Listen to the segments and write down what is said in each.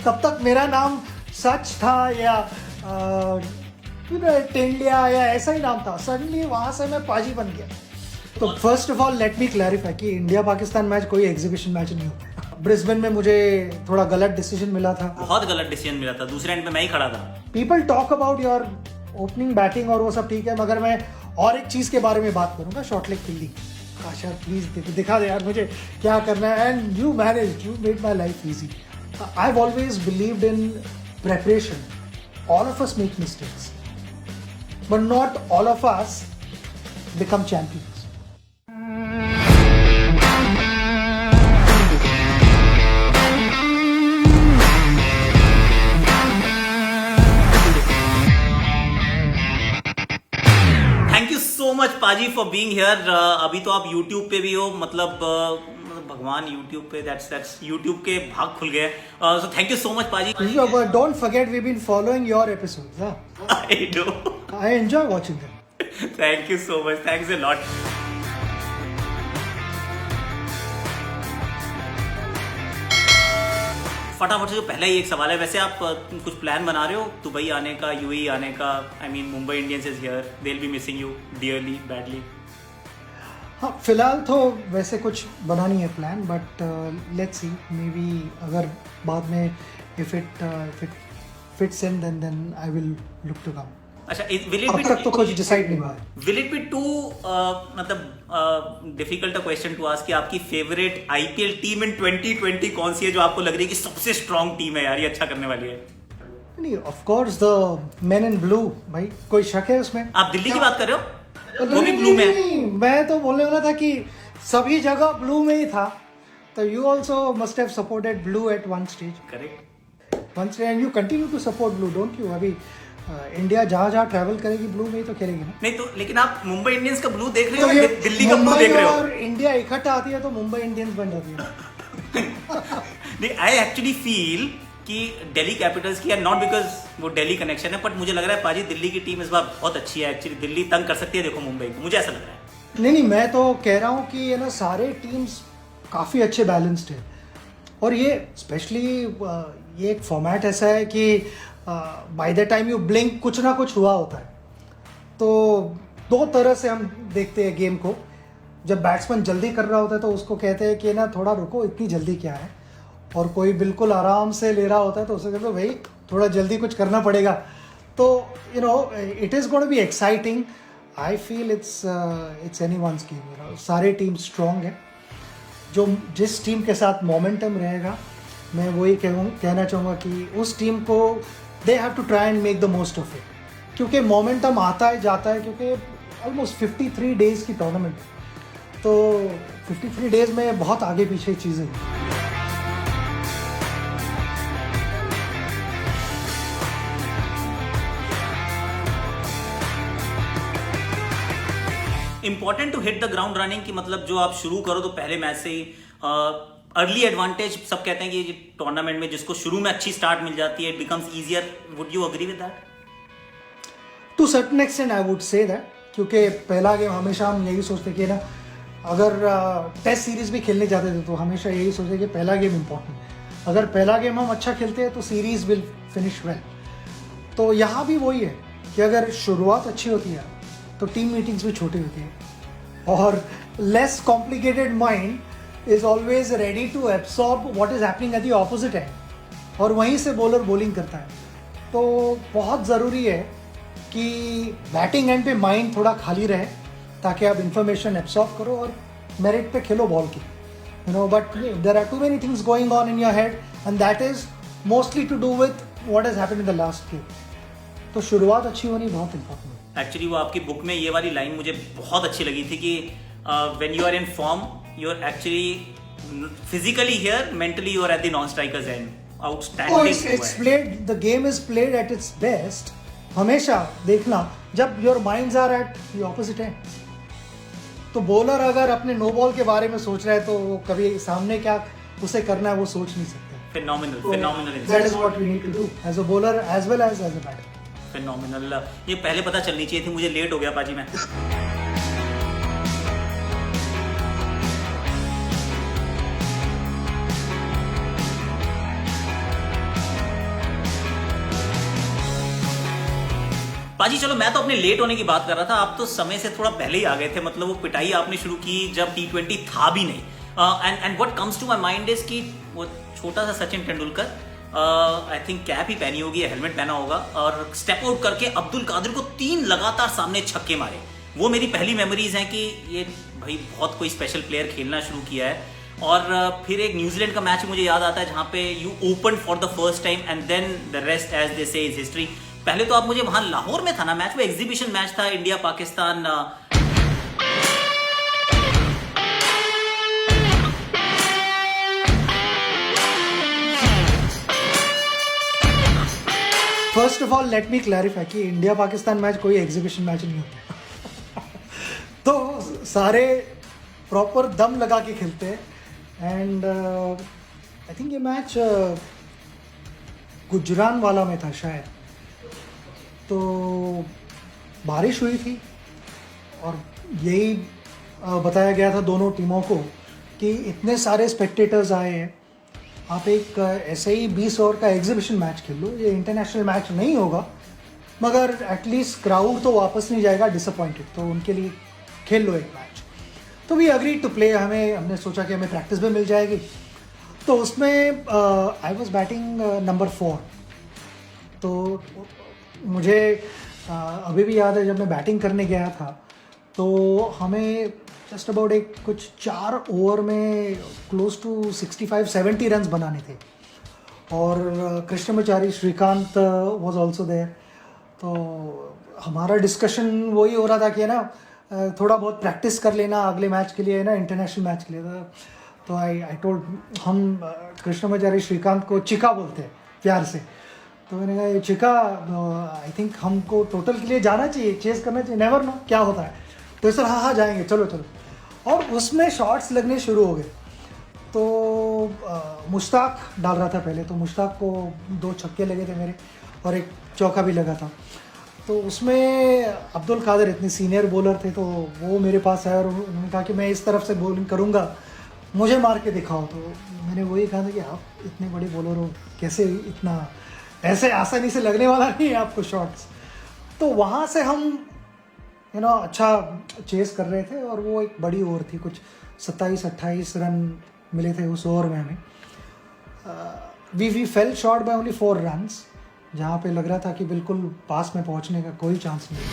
तब तक मेरा नाम सच था या टेंडिया या ऐसा ही नाम था. सडनली वहां से मैं पाजी बन गया. तो first of all let me clarify कि इंडिया पाकिस्तान मैच कोई एग्जीबिशन मैच नहीं होता. ब्रिस्बेन में मुझे थोड़ा गलत डिसीजन मिला था. बहुत गलत डिसीजन मिला था. दूसरे एंड पे मैं ही खड़ा था. People talk about your opening batting और वो सब ठीक है, मगर मैं और एक चीज के बारे में बात करूंगा, शॉर्ट लेग फील्डिंग. काशा प्लीज दिखा दे यार मुझे क्या करना है. And you manage, you made my life easy. I have always believed in preparation. All of us make mistakes, but not all of us become champions. Thank you so much पाजी for being here. अभी तो आप YouTube पे भी हो, मतलब भगवान YouTube पे दैट्स YouTube के भाग खुल गए. So thank you so much पाजी. Don't forget we've been following your episodes. Huh? I do. I enjoy watching them. Thank you so much. Thanks a lot. फटाफट से जो पहला ही एक सवाल है, वैसे आप कुछ प्लान बना रहे हो दुबई आने का, यूएई आने का? I mean Mumbai Indians is here, they will be missing you dearly badly. हाँ, फिलहाल तो वैसे कुछ बना नहीं है प्लान, but let's see, maybe अगर बाद में if it fits in then I will look to come. अच्छा, विल इट अब बी, तक तो कुछ डिसाइड नहीं हुआ है. विल इट बी टू मतलब difficult a question to ask कि आपकी फेवरेट आईपीएल टीम इन 2020 कौन सी है जो आपको लग रही है कि सबसे स्ट्रांग टीम है यार, ये अच्छा करने वाली है? नहीं, of course the main in blue. भाई कोई शक है उसमें? आप दिल्ली की बात कर रहे हो? वो भी ब्लू में है. नहीं, मैं तो बोलने वाला था कि सभी जगह ब्लू में ही था. तो you also must have supported blue at one stage. Correct. One stage and you continue to support blue, don't you? अभी इंडिया जहाँ ट्रैवल करेगी ब्लू में ही तो खेलेगी ना. नहीं तो, लेकिन आप मुंबई इंडियंस का ब्लू देख रहे तो हो ये या दिल्ली का ब्लू देख रहे हो? और इंडिया इकट्ठा आती है तो मुंबई इंडियंस बन जाती है. नहीं, आई एक्चुअली फील कि दिल्ली कैपिटल्स की, नॉट बिकॉज वो दिल्ली कनेक्शन है, बट मुझे लग रहा है पाजी दिल्ली की टीम इस बार बहुत अच्छी है. एक्चुअली दिल्ली तंग कर सकती है, देखो मुंबई को, मुझे ऐसा लग रहा है. नहीं, मैं तो कह रहा हूँ कि ये ना सारे टीम्स काफ़ी अच्छे बैलेंस्ड है. और ये स्पेशली ये एक फॉर्मेट ऐसा है कि by the time you blink कुछ ना कुछ हुआ होता है. तो दो तरह से हम देखते हैं गेम को. जब बैट्समैन जल्दी कर रहा होता है तो उसको कहते हैं कि ना थोड़ा रुको, इतनी जल्दी क्या है. और कोई बिल्कुल आराम से ले रहा होता है तो उसे कहते हैं भाई थोड़ा जल्दी कुछ करना पड़ेगा. तो you know it is going to be exciting. I feel it's anyone's game. You know सारे टीम स्ट्रॉन्ग है. जो जिस टीम के साथ मोमेंटम रहेगा, मैं वही कहना चाहूँगा कि उस टीम को they have to try and make the most of it. क्योंकि मोमेंटम आता है जाता है, क्योंकि ऑलमोस्ट 53 डेज़ की टूर्नामेंट है. तो 53 डेज़ में बहुत आगे पीछे चीज़ें हैं. Important to hit the ground running की, मतलब जो आप शुरू करो तो पहले मैच से ही अर्ली एडवांटेज. सब कहते हैं कि टूर्नामेंट में जिसको शुरू में अच्छी स्टार्ट मिल जाती है, it becomes easier. Would you agree with that? To certain extent I would say that. क्योंकि पहला गेम हमेशा हम यही सोचते कि ना, अगर टेस्ट सीरीज भी खेलने जाते थे तो हमेशा यही सोचते कि पहला गेम इंपॉर्टेंट. अगर पहला गेम हम अच्छा खेलते हैं तो सीरीज विल फिनिश वेल. तो यहाँ भी वही है कि अगर शुरुआत अच्छी होती है तो टीम मीटिंग्स भी छोटी होती है. और less complicated mind is always ready to absorb what is happening at the opposite end. और वहीं से बॉलर बॉलिंग करता है. तो बहुत ज़रूरी है कि बैटिंग एंड पे माइंड थोड़ा खाली रहे ताकि आप इंफॉर्मेशन एब्सॉर्ब करो और मेरिट पे खेलो बॉल की. You know, but there are too many things going on in your head and that is mostly to do with what has happened in the last game. तो शुरुआत अच्छी होनी बहुत इंपॉर्टेंट है. एक्चुअली वो आपकी बुक में ये वाली लाइन मुझे बहुत अच्छी लगी थी कि when you are in form you are actually physically here, mentally you are at the non strikers end. Outstanding. It's played, the game is played at its best. हमेशा देखना जब your minds are at the opposite end. तो bowler अगर अपने no ball के बारे में सोच रहा है तो वो कभी सामने क्या उसे करना है वो सोच नहीं सकते. Phenomenal. That is what we need to do as a bowler as well as a batter. Phenomenal. ये पहले पता चलनी चाहिए थी, मुझे लेट हो गया पाजी में. पाजी चलो मैं तो अपने लेट होने की बात कर रहा था, आप तो समय से थोड़ा पहले ही आ गए थे। मतलब वो पिटाई आपने शुरू की जब T20 था भी नहीं। And what comes to my mind is कि वो छोटा सा Sachin Tendulkar I think cap ही पहनी होगी, हेलमेट पहना होगा, और स्टेप आउट करके अब्दुल कादिर को 3 लगातार सामने छक्के मारे। वो मेरी पहली मेमोरीज हैं कि ये भाई बहुत कोई स्पेशल प्लेयर खेलना शुरू किया है। और फिर एक न्यूजीलैंड का मैच मुझे याद आता है जहां पे you open for the first time and then the rest as they say is history. पहले तो आप मुझे वहां लाहौर में था ना मैच, वो एग्जीबिशन मैच था India Pakistan. First of all let me clarify कि इंडिया पाकिस्तान मैच कोई एग्जीबिशन मैच नहीं होता। तो सारे प्रॉपर दम लगा के खेलते हैं। एंड आई थिंक ये मैच गुजरानवाला में था शायद। तो बारिश हुई थी और यही बताया गया था दोनों टीमों को कि इतने सारे स्पेक्टेटर्स आए हैं, आप एक ऐसे ही 20 ओवर का एग्जीबिशन मैच खेल लो, ये इंटरनेशनल मैच नहीं होगा, मगर एटलीस्ट क्राउड तो वापस नहीं जाएगा डिसअपॉइंटेड, तो उनके लिए खेल लो एक मैच। तो वी अग्री टू प्ले। हमने सोचा कि हमें प्रैक्टिस भी मिल जाएगी। तो उसमें आई वॉज बैटिंग नंबर 4। तो मुझे अभी भी याद है जब मैं बैटिंग करने गया था तो हमें जस्ट अबाउट एक कुछ 4 ओवर में क्लोज टू 65-70 रन्स बनाने थे। और Krishnamachari Srikkanth was also there. तो हमारा डिस्कशन वही हो रहा था कि है ना थोड़ा बहुत प्रैक्टिस कर लेना अगले मैच के लिए, है ना, इंटरनेशनल मैच के लिए। तो आई टोल्ड, हम कृष्णमाचारी श्रीकांत को चिका बोलते हैं प्यार से। तो मैंने कहा ये चिका, आई थिंक हमको टोटल के लिए जाना चाहिए, चेस करना चाहिए, नेवर नो क्या होता है। तो सर हाँ जाएंगे, चलो चलो। और उसमें शॉट्स लगने शुरू हो गए। तो मुश्ताक डाल रहा था पहले, तो मुश्ताक को 2 छक्के लगे थे मेरे और एक चौका भी लगा था। तो उसमें अब्दुल कादिर इतने सीनियर बॉलर थे तो वो मेरे पास आए और उन्होंने कहा कि मैं इस तरफ से बॉलिंग करूँगा, मुझे मार के दिखाओ। तो मैंने वही कहा था कि आप इतने बड़े बॉलर हो, कैसे इतना ऐसे आसानी से लगने वाला नहीं है आपको शॉट्स। तो वहाँ से हम अच्छा चेस कर रहे थे और वो एक बड़ी ओवर थी, कुछ 27-28 रन मिले थे उस ओवर में हमें। We fell short by only 4 runs, जहाँ पे लग रहा था कि बिल्कुल पास में पहुँचने का कोई चांस नहीं।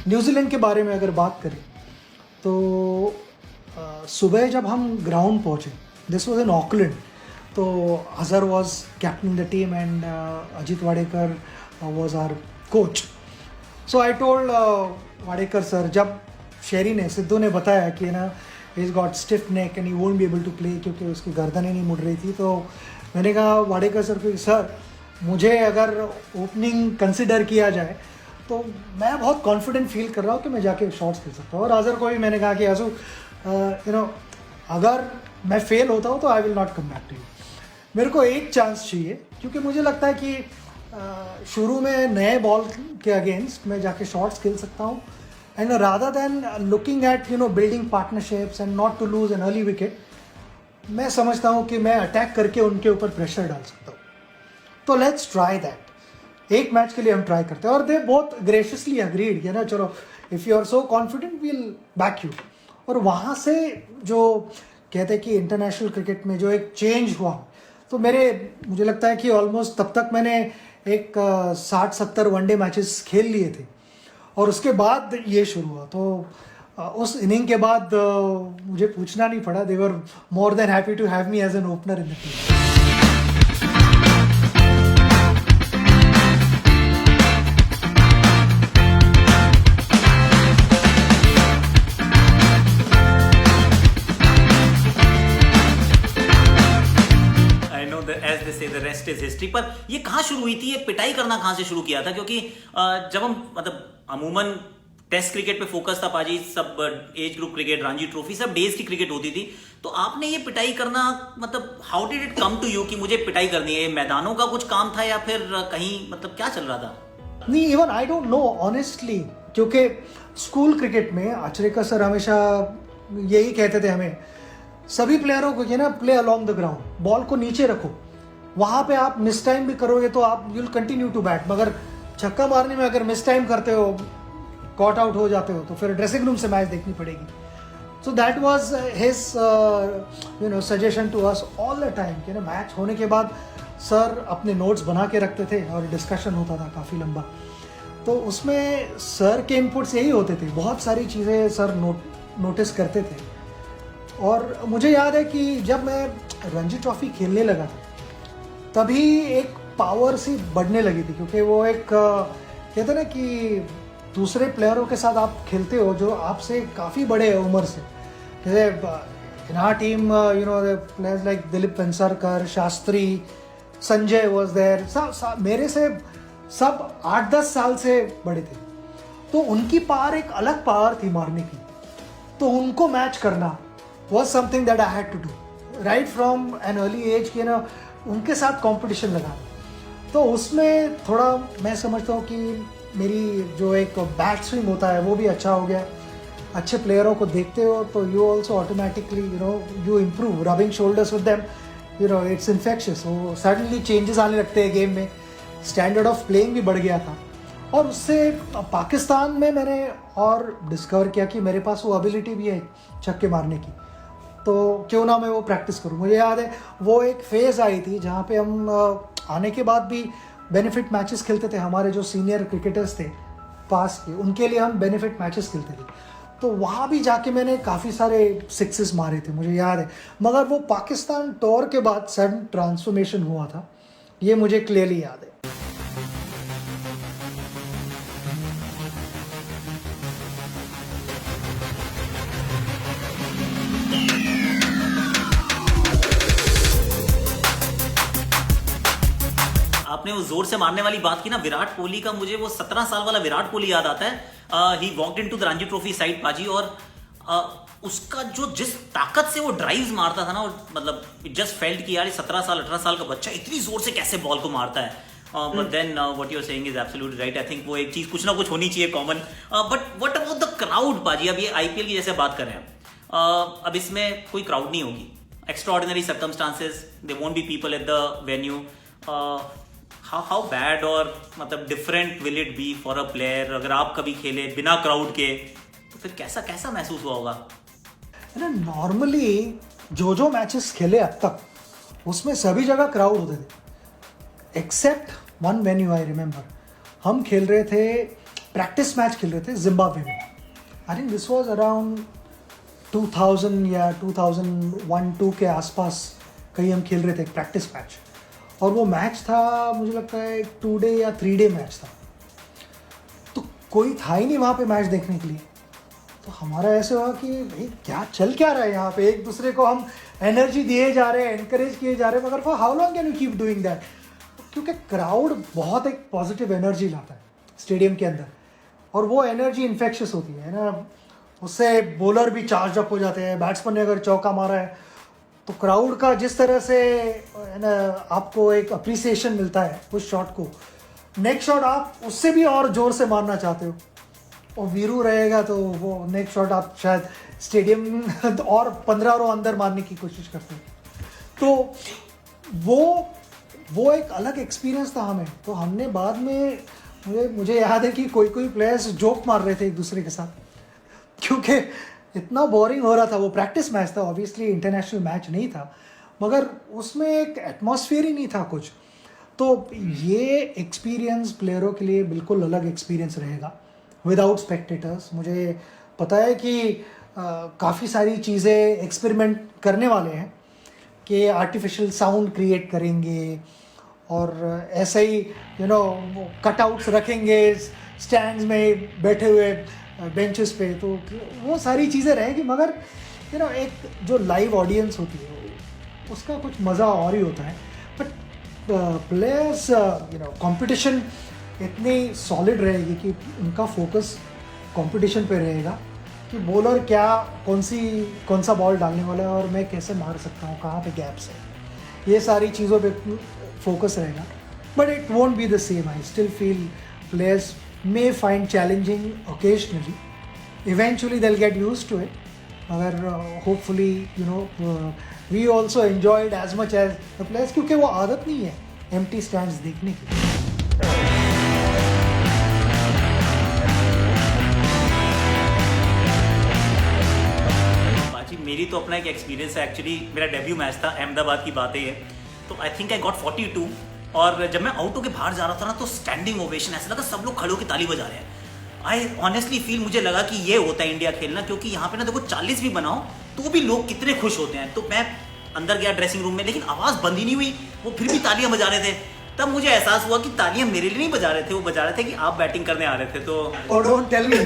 न्यूजीलैंड के बारे में अगर बात करें तो सुबह जब हम ग्राउंड पहुँचे, दिस वॉज इन ऑकलैंड, तो Azhar was captain the team and Ajit Wadekar was our coach. So I told Wadekar sir, जब शेरी ने, सिद्धू ने बताया कि ना is got stiff neck and he won't be able to play क्योंकि उसकी गर्दनें नहीं मुड़ रही थी, तो मैंने कहा वाडेकर सर को, सर मुझे अगर ओपनिंग कंसिडर किया जाए तो मैं बहुत कॉन्फिडेंट फील कर रहा हूँ कि मैं जाके शॉट्स खेल सकता हूँ। और अजहर को भी मैंने कहा कि आजू अगर मैं फेल होता हूँ तो I will not come back to you, मेरे को एक चांस चाहिए, क्योंकि मुझे लगता है कि शुरू में नए बॉल के अगेंस्ट मैं जाके शॉट्स खेल सकता हूँ। And rather than looking at building partnerships and not to lose an early wicket, मैं समझता हूँ कि मैं अटैक करके उनके ऊपर प्रेशर डाल सकता हूँ। तो लेट्स ट्राई दैट। एक मैच के लिए हम ट्राई करते हैं और दे बहुत ग्रेशियसली अग्रीड, है ना, चलो if you are so confident we'll back you. और वहाँ से जो कहते हैं कि इंटरनेशनल क्रिकेट में जो एक चेंज हुआ, तो मुझे लगता है कि ऑलमोस्ट तब तक मैंने एक 60-70 वनडे मैचेस खेल लिए थे और उसके बाद ये शुरू हुआ। तो उस इनिंग के बाद मुझे पूछना नहीं पड़ा, they were more than happy to have me as an opener in the team. As they say, the rest is history। पर ये कहाँ शुरू हुई थी, ये पिटाई करना कहाँ से शुरू किया था? क्योंकि जब हम मतलब अमूमन टेस्ट क्रिकेट पे फोकस था पाजी, सब age group cricket, Ranji trophy, सब डेज की क्रिकेट होती थी, तो आपने ये पिटाई करना, मतलब how did it come to you कि मुझे पिटाई करनी है? मैदानों का कुछ काम था या फिर कहीं, मतलब क्या चल रहा था? नहीं, even I don't know honestly, क्योंकि स्कूल क्रिकेट में आचरेकर सर हमेशा यही कहते थे हमें सभी प्लेयरों को ये ना play along the ground, ball को नीचे रखो, वहाँ पे आप मिस टाइम भी करोगे तो आप you will continue to bat, मगर छक्का मारने में अगर मिस टाइम करते हो, कॉट आउट हो जाते हो, तो फिर ड्रेसिंग रूम से मैच देखनी पड़ेगी. So that was his suggestion to us all the time कि ना मैच होने के बाद सर अपने नोट्स बना के रखते थे और डिस्कशन होता था काफ़ी लंबा. तो उसमें सर के इनपुट्स यही होते थे, बहुत सारी चीज़ें सर नोटिस करते थे. और मुझे याद है कि जब मैं रणजी ट्रॉफी खेलने लगा था तभी एक पावर सी बढ़ने लगी थी, क्योंकि वो एक कहते ना कि दूसरे प्लेयरों के साथ आप खेलते हो जो आपसे काफ़ी बड़े हैं उम्र से. जैसे in our team players like Dilip Vengsarkar, Shastri, Sanjay was there, मेरे से सब 8-10 साल से बड़े थे. तो उनकी पावर एक अलग पावर थी मारने की, तो उनको मैच करना was something that I had to do right from an early age कि ना उनके साथ कंपटीशन लगा. तो उसमें थोड़ा मैं समझता हूँ कि मेरी जो एक बैट स्विंग होता है वो भी अच्छा हो गया. अच्छे प्लेयरों को देखते हो तो you also automatically you improve, rubbing shoulders with them, it's infectious. वो सडनली चेंजेस आने लगते हैं गेम में, स्टैंडर्ड ऑफ प्लेइंग भी बढ़ गया था. और उससे पाकिस्तान में मैंने और डिस्कवर किया कि मेरे पास वो एबिलिटी भी है छक्के मारने की, तो क्यों ना मैं वो प्रैक्टिस करूँ. मुझे याद है वो एक फेज़ आई थी जहाँ पे हम आने के बाद भी बेनिफिट मैचेस खेलते थे. हमारे जो सीनियर क्रिकेटर्स थे पास के, उनके लिए हम बेनिफिट मैचेस खेलते थे. तो वहाँ भी जाके मैंने काफ़ी सारे सिक्सेस मारे थे, मुझे याद है. मगर वो पाकिस्तान टूर के बाद सडन ट्रांसफॉर्मेशन हुआ था, ये मुझे क्लियरली याद है. आपने वो जोर से मारने वाली बात की ना, विराट कोहली का मुझे वो 17 साल वाला विराट कोहली याद आता है. He walked into the Ranji trophy side पाजी, और उसका जो जिस ताकत से वो ड्राइव्स मारता था ना, मतलब इट जस्ट फेल्ट कि यार ये 17 साल 18 साल का बच्चा इतनी जोर से कैसे बॉल को मारता है. But then what you are saying is absolutely right. I think वो एक चीज कुछ ना कुछ होनी चाहिए common. But what about the crowd पाजी? अब ये आईपीएल की जैसे बात कर रहे हैं, अब इसमें कोई क्राउड नहीं होगी, extraordinary circumstances, they won't be people at the venue. How bad और मतलब different will it B for a player अगर आप कभी खेले बिना क्राउड के, तो फिर कैसा कैसा महसूस हुआ होगा? नॉर्मली जो मैचेस खेले अब तक उसमें सभी जगह क्राउड होते थे except one venue. I remember हम खेल रहे थे, प्रैक्टिस मैच खेल रहे थे जिम्बाब्वे में. I think this was around 2000 या 2001-2 के आसपास कहीं हम खेल रहे थे प्रैक्टिस मैच. और वो मैच था, मुझे लगता है 2 डे या 3 डे मैच था. तो कोई था ही नहीं वहाँ पे मैच देखने के लिए. तो हमारा ऐसे हुआ कि भाई क्या चल क्या रहा है यहाँ पे, एक दूसरे को हम एनर्जी दिए जा रहे हैं, एनकरेज किए जा रहे हैं, मगर for how long can you keep doing that? क्योंकि क्राउड बहुत एक पॉजिटिव एनर्जी लाता है स्टेडियम के अंदर, और वो एनर्जी इन्फेक्शियस होती है ना. उससे बॉलर भी चार्ज अप हो जाते हैं. बैट्समैन ने अगर चौका मारा है तो क्राउड का जिस तरह से है ना आपको एक अप्रिसिएशन मिलता है उस शॉट को, नेक्स्ट शॉट आप उससे भी और ज़ोर से मारना चाहते हो, और वीरू रहेगा तो वो नेक्स्ट शॉट आप शायद स्टेडियम और 15 रो अंदर मारने की कोशिश करते हो. तो वो एक अलग एक्सपीरियंस था हमें. तो हमने बाद में मुझे याद है कि कोई प्लेयर्स जोक मार रहे थे एक दूसरे के साथ, क्योंकि इतना बोरिंग हो रहा था. वो प्रैक्टिस मैच था, ऑब्वियसली इंटरनेशनल मैच नहीं था, मगर उसमें एक एटमॉस्फेयर ही नहीं था कुछ. तो ये एक्सपीरियंस प्लेयरों के लिए बिल्कुल अलग एक्सपीरियंस रहेगा विदाउट स्पेक्टेटर्स. मुझे पता है कि काफ़ी सारी चीज़ें एक्सपेरिमेंट करने वाले हैं कि आर्टिफिशियल साउंड क्रिएट करेंगे, और ऐसे ही कटआउट्स रखेंगे स्टैंड्स में बैठे हुए बेंचेस पे. तो वो सारी चीज़ें रहेंगी, मगर एक जो लाइव ऑडियंस होती है उसका कुछ मज़ा और ही होता है. बट प्लेयर्स कंपटीशन इतनी सॉलिड रहेगी कि उनका फोकस कंपटीशन पे रहेगा कि बॉलर कौन सा बॉल डालने वाला है और मैं कैसे मार सकता हूँ, कहाँ पे गैप्स है, ये सारी चीज़ों पे फोकस रहेगा. But it won't be the same. I still feel players may find challenging occasionally. Eventually they'll get used to it, मगर hopefully we also enjoyed as much as the players, क्योंकि वो आदत नहीं है एम्प्टी स्टैंड्स देखने की। बाजी मेरी तो अपना एक एक्सपीरियंस है। एक्चुअली मेरा डेब्यू मैच था, अहमदाबाद की बात है, तो आई थिंक आई गॉट 42। और जब मैं आउट होकर बाहर जा रहा था ना, तो स्टैंडिंग ओवेशन, ऐसा लगा सब लोग खड़े होकर ताली बजा रहे हैं। आई ऑनेस्टली फील, मुझे लगा कि ये होता है इंडिया खेलना, क्योंकि यहाँ पे ना देखो 40 भी बनाओ तो भी लोग कितने खुश होते हैं। तो मैं अंदर गया ड्रेसिंग रूम में, लेकिन आवाज़ बंद ही नहीं हुई, वो फिर भी तालियां बजा रहे थे। तब मुझे एहसास हुआ कि तालियां मेरे लिए नहीं बजा रहे थे, वो बजा रहे थे कि आप बैटिंग करने आ रहे थे। तो Oh, don't tell me.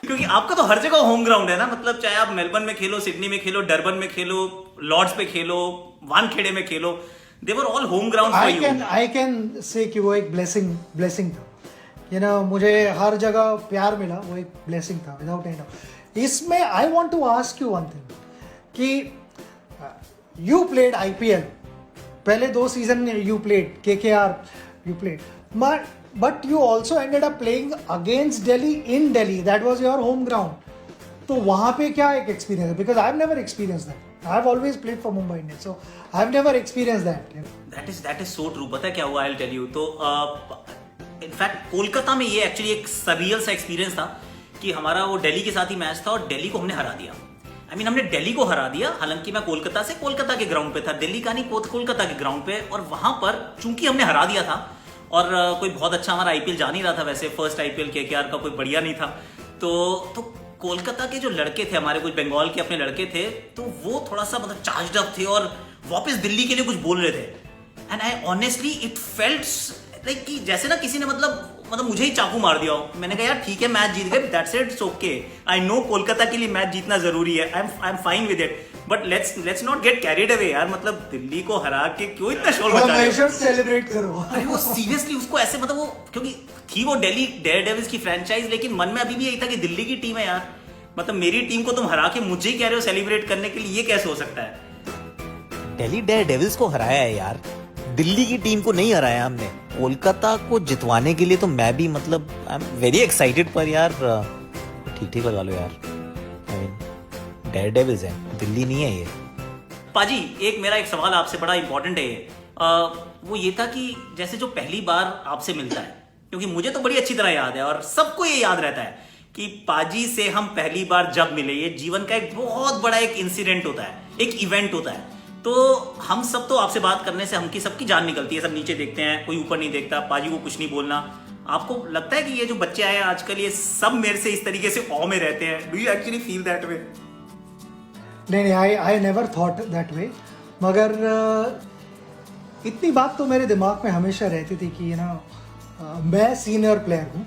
क्योंकि आपका तो हर जगह होम ग्राउंड है ना, मतलब चाहे आप मेलबर्न में खेलो, सिडनी में खेलो, डरबन में खेलो, लॉर्ड्स पे खेलो, वानखेड़े में खेलो, they were all home ground for you. I can say कि वो एक blessing था, मुझे हर जगह प्यार मिला, वो एक ब्लेसिंग था विदाउट एनी डाउट। इसमें I want to ask you one thing कि यू प्लेड IPL, पहले 2 season you played KKR, you played, but you also ended up playing against Delhi in Delhi, that was your home ground. तो वहाँ पे क्या एक experience है? Because I have never experience that, I have always played for Mumbai Indians, so I have never experience that. That is so true. पता है क्या हुआ, आई विल टेल यू। तो इनफैक्ट कोलकाता में ये एक्चुअली एक सरियल सा एक्सपीरियंस था कि हमारा वो दिल्ली के साथ ही मैच था और दिल्ली को हमने हरा दिया। हमने दिल्ली को हरा दिया, हालांकि मैं कोलकाता के ग्राउंड पे था, दिल्ली का नहीं, कोलकाता के ग्राउंड पे। और वहां पर चूंकि हमने हरा दिया था और कोई बहुत अच्छा हमारा IPL जा नहीं रहा था, वैसे फर्स्ट IPL KKR का कोई बढ़िया नहीं था, तो कोलकाता के जो लड़के थे हमारे, कुछ बंगाल के अपने लड़के थे, तो वो थोड़ा सा मतलब चार्ज्ड अप थे और वापस दिल्ली के लिए कुछ बोल रहे थे। And I honestly it felt like कि जैसे ना किसी ने मतलब मुझे ही चाकू मार दिया हो। मैंने कहा यार ठीक है, मैच जीत गए, that's it, it's okay. I know Kolkata के लिए मैच जीतना जरूरी है, I am fine with it, but let's not get carried away यार। मतलब दिल्ली को हरा के क्यों इतना शोर मचा रहे हो? सेलिब्रेट करो। अरे वो सीरियसली उसको ऐसे, मतलब वो क्योंकि थी वो दिल्ली डेयरडेविल्स की फ्रेंचाइज, लेकिन मन में अभी भी यही था कि दिल्ली की टीम है यार, मतलब मेरी टीम को तुम हरा के मुझे ही कह रहे हो सेलिब्रेट करने के लिए, ये कैसे हो सकता है? दिल्ली डेयरडेविल्स को हराया है यार, दिल्ली की टीम को नहीं हराया हमने। कोलकाता को जितवाने के लिए तो मैं भी मतलब आई एम वेरी एक्साइटेड, पर यार ठीक लगा लो यार, आई मीन डेयरडेविल्स है, दिल्ली नहीं है ये। पाजी एक सवाल आपसे बड़ा इंपॉर्टेंट है ये, वो ये था कि जैसे जो पहली बार आपसे मिलता है, क्योंकि मुझे तो बड़ी अच्छी तरह याद है और सबको ये याद रहता है कि पाजी से हम पहली बार जब मिले, ये जीवन का एक बहुत बड़ा एक इंसिडेंट होता है, एक इवेंट होता है। तो हम सब तो आपसे बात करने से हमकी सबकी जान निकलती है, सब नीचे देखते हैं, कोई ऊपर नहीं देखता, पाजी को कुछ नहीं बोलना। आपको लगता है कि ये जो बच्चे आए हैं आजकल, ये सब मेरे से इस तरीके से ऑ में रहते हैं? Do you actually feel that way? नहीं, I never thought that way, मगर इतनी बात तो मेरे दिमाग में हमेशा रहती थी कि मैं सीनियर प्लेयर हूँ,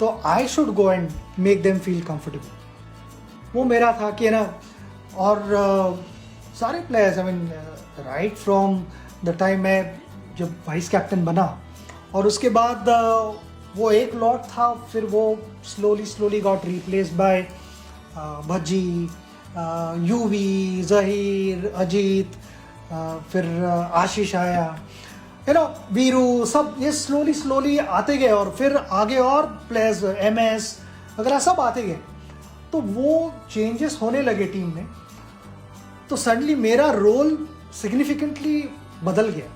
तो I should go and make them feel comfortable. वो मेरा था कि और सारे players, I mean right from the time मैं जब वाइस कैप्टन बना, और उसके बाद वो एक लॉट था, फिर वो slowly got replace by Bhajji, UV, Zaheer, Ajit, फिर आशीष आया, वीरू, सब ये स्लोली आते गए, और फिर आगे और प्लेयर्स MS वगैरह सब आते गए, तो वो चेंजेस होने लगे टीम में। तो सडनली मेरा रोल सिग्निफिकेंटली बदल गया।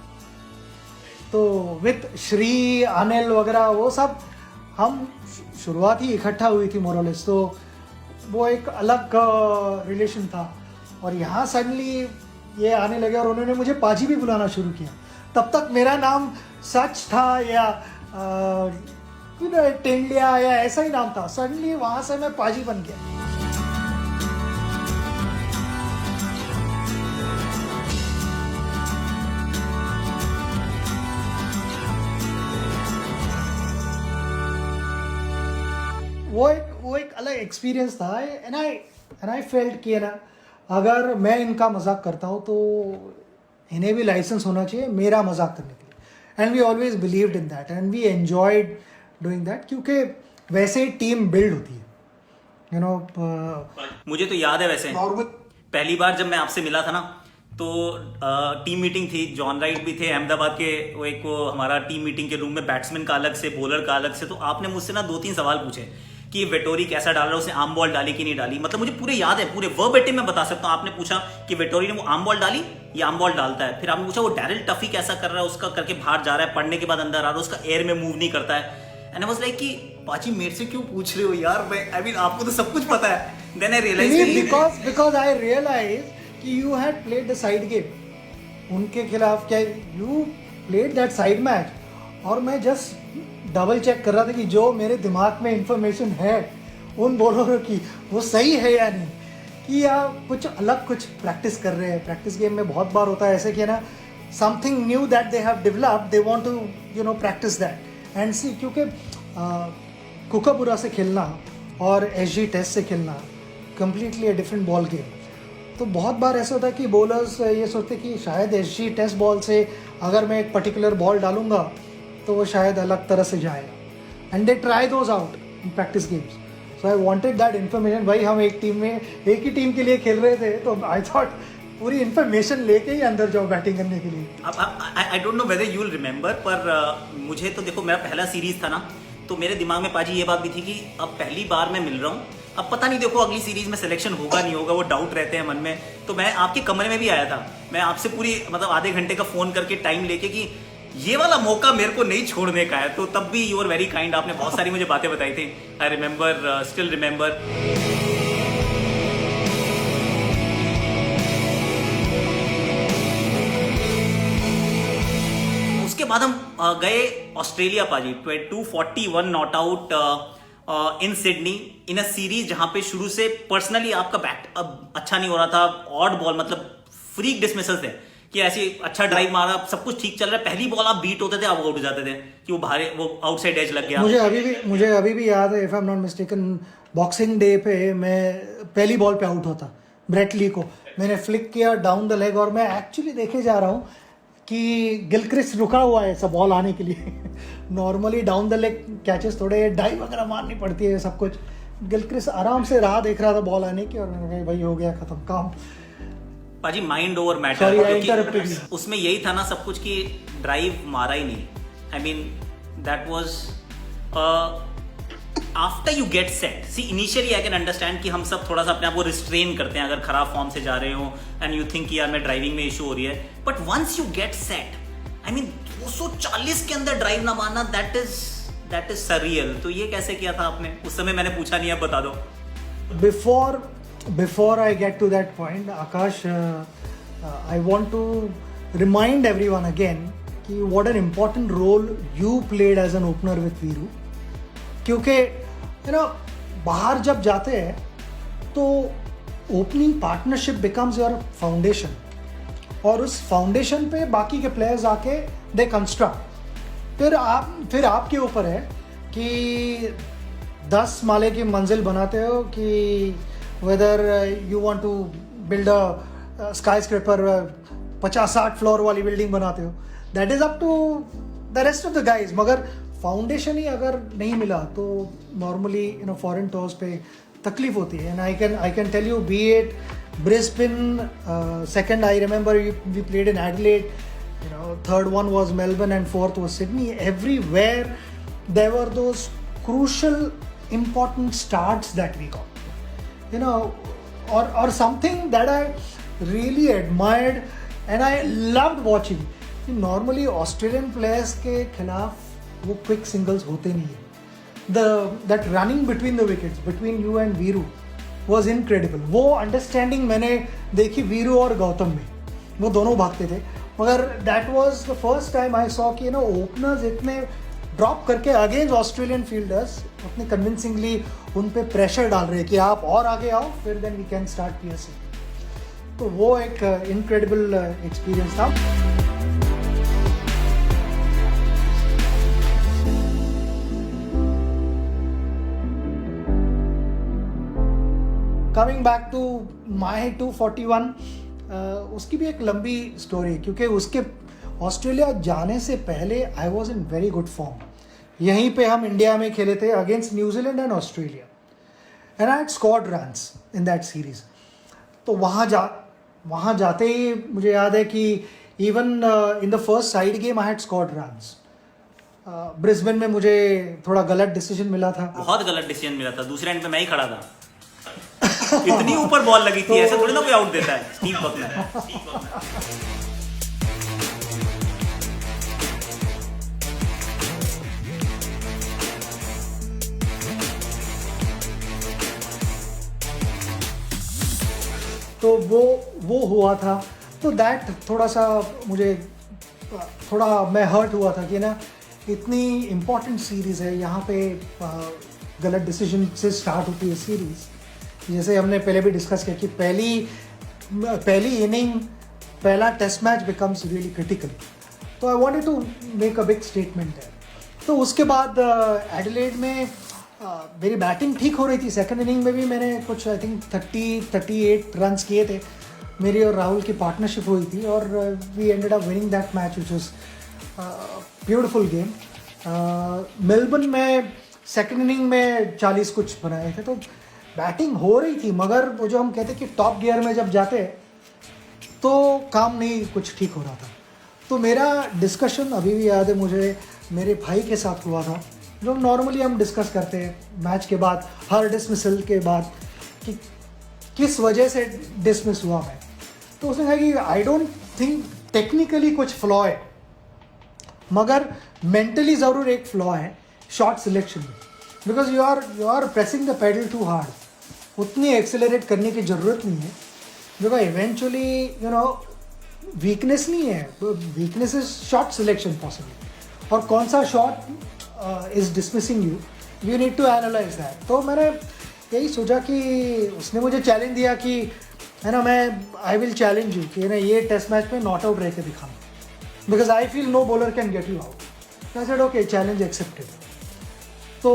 तो विद श्री, अनिल वगैरह वो सब हम शुरुआत ही इकट्ठा हुई थी मोरलेस, तो वो एक अलग रिलेशन था। और यहाँ सडनली ये आने लगे और उन्होंने मुझे पाजी भी बुलाना शुरू किया। तब तक मेरा नाम सच था या टेंडिया या ऐसा ही नाम था, सडनली वहाँ से मैं पाजी बन गया। वो एक अलग एक्सपीरियंस था। एंड आई फेल्ट कि अगर मैं इनका मजाक करता हूँ तो इन्हें भी लाइसेंस होना चाहिए मेरा मजाक करने के लिए। And we always believed in that and we enjoyed doing that, क्योंकि वैसे ही टीम बिल्ड होती है। मुझे तो याद है वैसे पहली बार जब मैं आपसे मिला था ना, तो टीम मीटिंग थी, जॉन राइट भी थे अहमदाबाद के, वो एक वो हमारा टीम मीटिंग के रूम में बैट्समैन का अलग से, बॉलर का अलग से। तो आपने मुझसे ना 2-3 सवाल पूछे कि वेटोरी कैसा डाल रहा है, उसने आर्म बॉल डाली कि नहीं डाली। मतलब मुझे पूरे याद है, पूरे वर्बेटिम में बता सकता हूँ। आपने पूछा कि वेटोरी ने वो आर्म बॉल डाली या आर्म बॉल डालता है, फिर आपने पूछा वो डैरिल टफी कैसा कर रहा है, उसका करके बाहर जा रहा है, पढ़ने के बाद अंदर आ रहा है, उसका एयर में मूव नहीं करता है। एंड आई वाज लाइक कि पाजी मेरे से क्यों पूछ रहे हो यार, मैं आई मीन आपको तो सब कुछ पता है। Then I realise because I realized कि you had played the side game उनके खिलाफ, क्या you played that side match, और मैं जस्ट डबल चेक कर रहा था कि जो मेरे दिमाग में इंफॉर्मेशन है उन बॉलरों की वो सही है या नहीं, कि या कुछ अलग कुछ प्रैक्टिस कर रहे हैं। प्रैक्टिस गेम में बहुत बार होता है ऐसे कि ना, something new that they have developed, they want to practise that and see. क्योंकि कुकाबुरा से खेलना और एसजी टेस्ट से खेलना completely a different ball game. तो बहुत बार ऐसा होता है कि बॉलर्स ये सोचते कि शायद एसजी टेस्ट बॉल से अगर मैं एक पर्टिकुलर बॉल डालूंगा तो वो शायद अलग तरह से जाएगा, and they try those out in practice games. So I wanted that information. भाई हम एक टीम में एक ही टीम के लिए खेल रहे थे, तो आई थॉट पूरी इन्फॉर्मेशन लेके ही अंदर जाओ बैटिंग करने के लिए। I don't know whether you will remember, पर मुझे तो देखो, मेरा पहला सीरीज था ना, तो मेरे दिमाग में पाजी ये बात भी थी कि अब पहली बार मैं मिल रहा हूँ, अब पता नहीं देखो अगली सीरीज में सिलेक्शन होगा नहीं होगा, वो डाउट रहते हैं मन में। तो मैं आपके कमरे में भी आया था, मैं आपसे पूरी मतलब आधे घंटे का फोन करके टाइम लेके कि ये वाला मौका मेरे को नहीं छोड़ने का है। तो तब भी यू आर वेरी काइंड, आपने बहुत सारी मुझे बातें बताई थी। I remember, still remember. उसके बाद हम गए ऑस्ट्रेलिया पाजी, 241 not out in Sydney, in a series जहां पे शुरू से पर्सनली आपका बैट अब अच्छा नहीं हो रहा था, ऑड बॉल मतलब फ्रीक डिसमिसल्स थे कि ऐसी अच्छा ड्राइव मारा, सब कुछ ठीक चल रहा है, पहली बॉल आप बीट होते थे, आप आउट हो जाते थे कि वो बाहर वो आउटसाइड एज लग गया। मुझे अभी भी याद है, if I am not mistaken, boxing day पे मैं पहली बॉल पे आउट होता, ब्रेट ली को मैंने फ्लिक किया डाउन द लेग, और मैं एक्चुअली देखे जा रहा हूँ कि गिलक्रिस्ट रुका हुआ है सब बॉल आने के लिए। Normally down the leg catches थोड़े डाइव वगैरह मारनी पड़ती है सब कुछ, गिलक्रिस्ट आराम से राह देख रहा था बॉल आने की, और मैंने कहा भाई हो गया खत्म काम। पाजी माइंड ओवर मैटर, उसमें यही था ना सब कुछ कि ड्राइव मारा ही नहीं। I mean that was after you get set. See initially I can understand कि हम सब थोड़ा सा अपने आप को रिस्ट्रेन करते हैं अगर खराब फॉर्म से जा रहे हो एंड यू थिंक यार मैं ड्राइविंग में इशू हो रही है, but once you get set, I mean 240 के अंदर ड्राइव ना मारना, दैट इज सरियल। तो ये कैसे किया था आपने? उस समय मैंने पूछा नहीं, अब बता दो। Before I get to that point, Akash, I want to remind everyone again कि what an important role you played as an opener with Viru. क्योंकि बाहर जब जाते हैं तो opening partnership becomes your foundation, और उस फाउंडेशन पे बाकी के प्लेयर्स आके दे कंस्ट्रक्ट। फिर आपके ऊपर है कि 10 माले की मंजिल बनाते हो कि whether you want to build a skyscraper, 50-60 floor वाली बिल्डिंग बनाते हो, that is up to the rest of the guys. मगर फाउंडेशन ही अगर नहीं मिला तो नॉर्मली फॉरेन टूर्स पे तकलीफ होती है। And I can tell you, be it Brisbane, second I remember we played in Adelaide, third one was Melbourne and fourth was Sydney. Everywhere there were those crucial important starts that we got, or something that I really admired and I loved watching. Normally Australian players के खिलाफ वो quick singles होते नहीं है। That running between the wickets between you and Viru was incredible. वो understanding मैंने देखी वीरू और गौतम में, वो दोनों भागते थे। मगर that was the first time I saw कि ओपनर्स इतने ड्रॉप करके अगेंस्ट ऑस्ट्रेलियन फील्डर्स अपने कन्विंसिंगली उन पे प्रेशर डाल रहे हैं कि आप और आगे आओ, फिर then we can start PSA. तो वो एक इनक्रेडिबल एक्सपीरियंस था। कमिंग बैक टू माई 241, उसकी भी एक लंबी स्टोरी, क्योंकि उसके ऑस्ट्रेलिया जाने से पहले I was in very good form. यहीं पे हम इंडिया में खेले थे against New Zealand and Australia, and I had scored runs in that series. तो वहाँ वहाँ जाते ही मुझे याद है कि even in the first side game I had scored runs. Brisbane में मुझे थोड़ा गलत डिसीजन मिला था. बहुत गलत डिसीजन मिला था, दूसरे एंड पे मैं ही खड़ा था. इतनी ऊपर बॉल लगी थी, ऐसे थोड़ी ना कोई आउट देता है. Steve Bucknor. तो वो हुआ था. तो दैट थोड़ा सा मुझे थोड़ा मैं हर्ट हुआ था कि ना इतनी इम्पोर्टेंट सीरीज़ है, यहाँ पे गलत डिसीजन से स्टार्ट होती है सीरीज़. जैसे हमने पहले भी डिस्कस किया कि पहली इनिंग पहला test match becomes really critical. तो I wanted to make a big statement है. तो उसके बाद एडिलेड में मेरी बैटिंग ठीक हो रही थी. सेकंड इनिंग में भी मैंने कुछ आई थिंक 38 रन्स किए थे. मेरी और राहुल की पार्टनरशिप हुई थी और we ended up winning that match which was beautiful game. Melbourne में सेकंड इनिंग में 40 कुछ बनाए थे. तो बैटिंग हो रही थी, मगर वो जो हम कहते हैं कि टॉप गियर में जब जाते हैं तो काम नहीं कुछ ठीक हो रहा था. तो मेरा डिस्कशन अभी भी याद है मुझे, मेरे भाई के साथ हुआ था, जो नॉर्मली हम डिस्कस करते हैं मैच के बाद, हर डिसमिसल के बाद, कि किस वजह से डिसमिस हुआ मैं. तो उसने कहा कि आई डोंट थिंक टेक्निकली कुछ फ्लॉ है, मगर मेंटली ज़रूर एक फ्लॉ है शॉट सिलेक्शन में. Because you are pressing the pedal too hard. उतनी एक्सेलरेट करने की ज़रूरत नहीं है. Because eventually you know weakness नहीं है, weakness is shot selection possible. और कौन सा shot is dismissing you need to analyse that. तो मैंने यही सोचा कि उसने मुझे चैलेंज दिया कि है ना, मैं आई विल चैलेंज यू कि ना ये टेस्ट मैच में नॉट आउट रह के दिखाना, because I feel no bowler can get you out. I said okay, challenge accepted. तो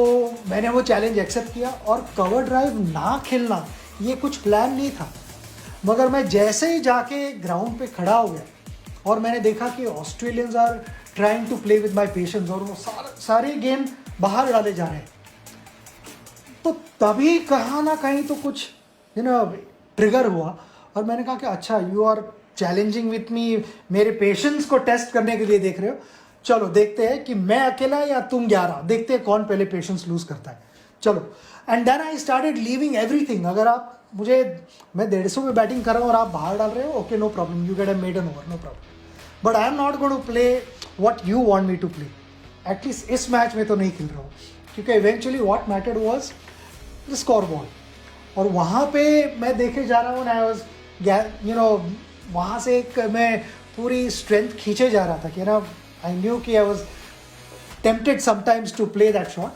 मैंने वो चैलेंज एक्सेप्ट किया और कवर ड्राइव ना खेलना ये कुछ प्लान नहीं था. मगर मैं जैसे ही जाके ग्राउंड पे खड़ा हो गया और मैंने देखा कि Australians are trying to play with my patience और वो सारे गेम बाहर डाले जा रहे हैं, तो तभी कहाँ ना कहीं तो कुछ यू नो ट्रिगर हुआ. और मैंने कहा कि अच्छा, you are challenging with me, मेरे पेशेंस को टेस्ट करने के लिए देख रहे हो. चलो देखते हैं कि मैं अकेला या तुम 11, देखते हैं कौन पहले पेशेंस लूज करता है. चलो. And then I started leaving everything. अगर आप मुझे, मैं 150 में बैटिंग कर रहा हूँ और आप बाहर डाल रहे हो, okay no problem, you get a maiden over, no problem. But I am not going to play what you want me to play. At least इस मैच में तो नहीं खेल रहा हूँ, क्योंकि eventually what mattered was the score ball. और वहाँ पे मैं देखे जा रहा हूँ, आई वाज यू नो वहाँ से एक मैं पूरी स्ट्रेंथ खींचे जा रहा था कि ना आई न्यू कि I was tempted sometimes to play that shot.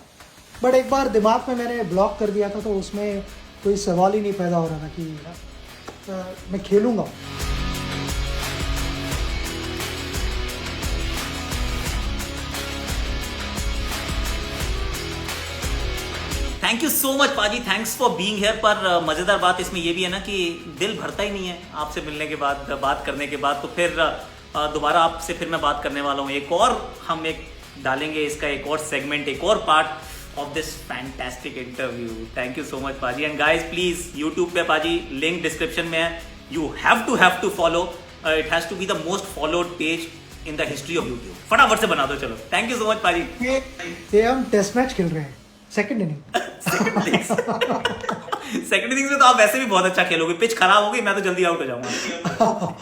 But एक बार दिमाग में मैंने ब्लॉक कर दिया था, तो उसमें कोई सवाल ही नहीं पैदा हो रहा था कि मैं खेलूँगा. थैंक यू सो मच पाजी, थैंक्स फॉर बीइंग हियर. पर मज़ेदार बात इसमें ये भी है ना कि दिल भरता ही नहीं है आपसे मिलने के बाद, बात करने के बाद. तो फिर दोबारा आपसे फिर मैं बात करने वाला हूँ. एक और हम एक डालेंगे इसका एक और सेगमेंट, एक और part of this fantastic interview. Thank you so much पाजी. एंड गाइज प्लीज यूट्यूब पे पाजी लिंक डिस्क्रिप्शन में है. You have to follow. It has to be the most followed page in the history of YouTube. फटाफट से बना दो. चलो, थैंक यू सो मच पाजी. ये हम टेस्ट मैच खेल रहे हैं, सेकंड इनिंग. सेकंड इनिंग्स में तो आप वैसे भी बहुत अच्छा खेलोगे. पिच खराब हो गई, मैं तो जल्दी आउट हो जाऊंगा.